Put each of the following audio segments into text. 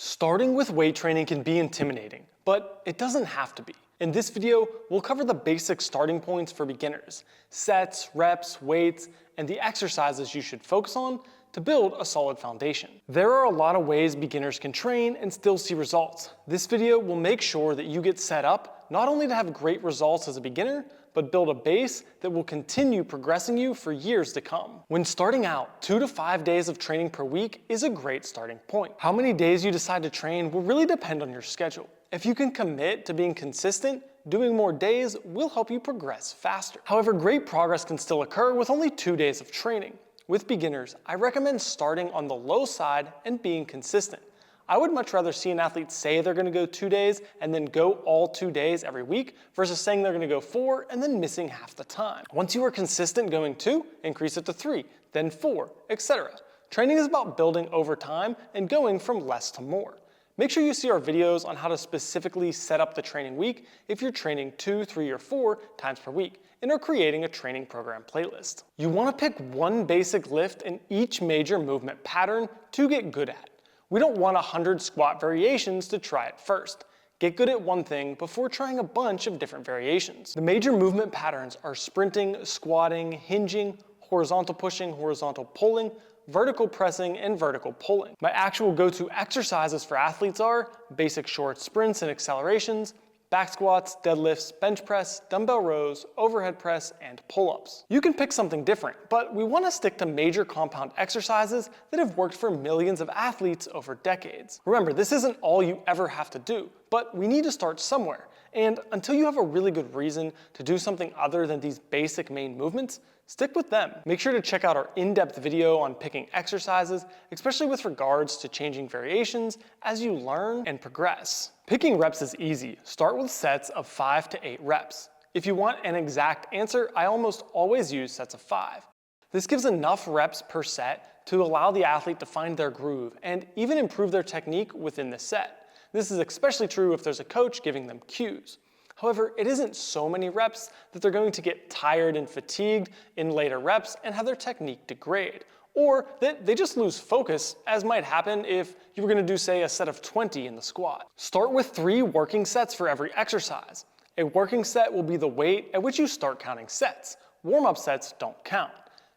Starting with weight training can be intimidating, but it doesn't have to be. In this video, we'll cover the basic starting points for beginners, sets, reps, weights, and the exercises you should focus on to build a solid foundation. There are a lot of ways beginners can train and still see results. This video will make sure that you get set up not only to have great results as a beginner, but build a base that will continue progressing you for years to come. When starting out, 2 to 5 days of training per week is a great starting point. How many days you decide to train will really depend on your schedule. If you can commit to being consistent, doing more days will help you progress faster. However, great progress can still occur with only 2 days of training. With beginners, I recommend starting on the low side and being consistent. I would much rather see an athlete say they're gonna go 2 days and then go all 2 days every week versus saying they're gonna go 4 and then missing half the time. Once you are consistent going 2, increase it to 3, then 4, etc. Training is about building over time and going from less to more. Make sure you see our videos on how to specifically set up the training week if you're training 2, 3, or 4 times per week and are creating a training program playlist. You wanna pick one basic lift in each major movement pattern to get good at. We don't want 100 squat variations to try at first. Get good at one thing before trying a bunch of different variations. The major movement patterns are sprinting, squatting, hinging, horizontal pushing, horizontal pulling, vertical pressing, and vertical pulling. My actual go-to exercises for athletes are basic short sprints and accelerations, back squats, deadlifts, bench press, dumbbell rows, overhead press, and pull-ups. You can pick something different, but we want to stick to major compound exercises that have worked for millions of athletes over decades. Remember, this isn't all you ever have to do, but we need to start somewhere. And until you have a really good reason to do something other than these basic main movements, stick with them. Make sure to check out our in-depth video on picking exercises, especially with regards to changing variations as you learn and progress. Picking reps is easy. Start with sets of 5 to 8 reps. If you want an exact answer, I almost always use sets of 5. This gives enough reps per set to allow the athlete to find their groove and even improve their technique within the set. This is especially true if there's a coach giving them cues. However, it isn't so many reps that they're going to get tired and fatigued in later reps and have their technique degrade, or that they just lose focus, as might happen if you were going to do, say, a set of 20 in the squat. Start with 3 working sets for every exercise. A working set will be the weight at which you start counting sets. Warm-up sets don't count.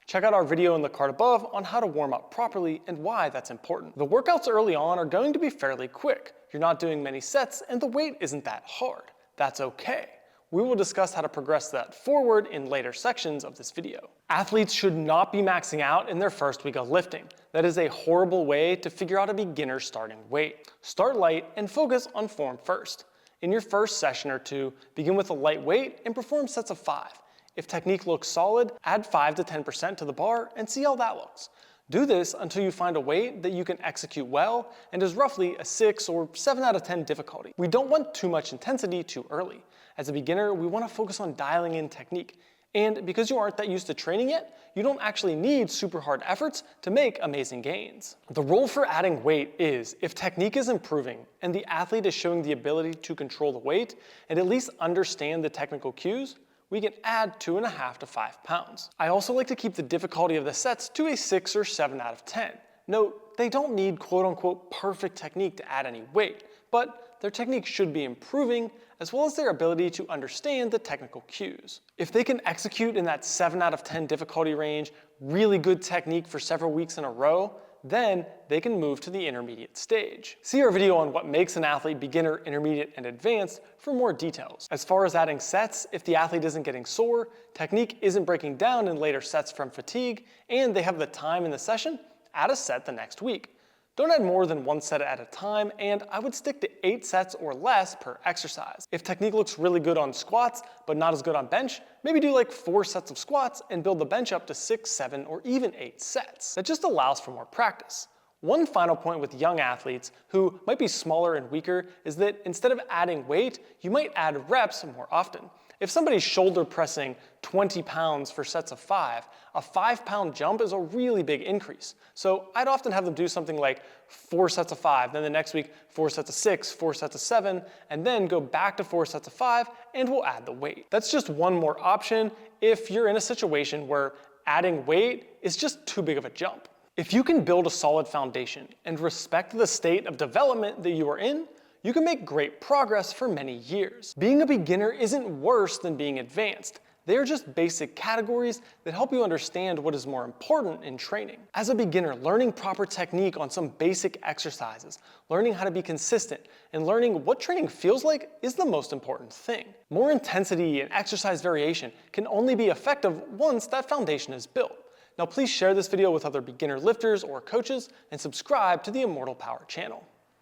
Check out our video in the card above on how to warm up properly and why that's important. The workouts early on are going to be fairly quick. You're not doing many sets and the weight isn't that hard. That's okay. We will discuss how to progress that forward in later sections of this video. Athletes should not be maxing out in their first week of lifting. That is a horrible way to figure out a beginner starting weight. Start light and focus on form first. In your first session or 2, begin with a light weight and perform sets of 5. If technique looks solid, add 5 to 10% to the bar and see how that looks. Do this until you find a weight that you can execute well and is roughly a 6 or 7 out of 10 difficulty. We don't want too much intensity too early. As a beginner, we want to focus on dialing in technique. And because you aren't that used to training yet, you don't actually need super hard efforts to make amazing gains. The rule for adding weight is if technique is improving and the athlete is showing the ability to control the weight and at least understand the technical cues, we can add 2.5 to 5 pounds. I also like to keep the difficulty of the sets to a 6 or 7 out of 10. Note, they don't need quote-unquote perfect technique to add any weight, but their technique should be improving as well as their ability to understand the technical cues. If they can execute in that 7 out of 10 difficulty range, really good technique for several weeks in a row, then they can move to the intermediate stage. See our video on what makes an athlete beginner, intermediate, and advanced for more details. As far as adding sets, if the athlete isn't getting sore, technique isn't breaking down in later sets from fatigue, and they have the time in the session, add a set the next week. Don't add more than 1 set at a time, and I would stick to 8 sets or less per exercise. If technique looks really good on squats, but not as good on bench, maybe do like 4 sets of squats and build the bench up to 6, 7, or even 8 sets. That just allows for more practice. One final point with young athletes who might be smaller and weaker is that instead of adding weight, you might add reps more often. If somebody's shoulder pressing 20 pounds for sets of 5, a 5-pound jump is a really big increase. So I'd often have them do something like 4 sets of 5, then the next week 4 sets of 6, 4 sets of 7, and then go back to 4 sets of 5, and we'll add the weight. That's just one more option if you're in a situation where adding weight is just too big of a jump. If you can build a solid foundation and respect the state of development that you are in, you can make great progress for many years. Being a beginner isn't worse than being advanced. They are just basic categories that help you understand what is more important in training. As a beginner, learning proper technique on some basic exercises, learning how to be consistent, and learning what training feels like is the most important thing. More intensity and exercise variation can only be effective once that foundation is built. Now please share this video with other beginner lifters or coaches and subscribe to the Immortal Power channel.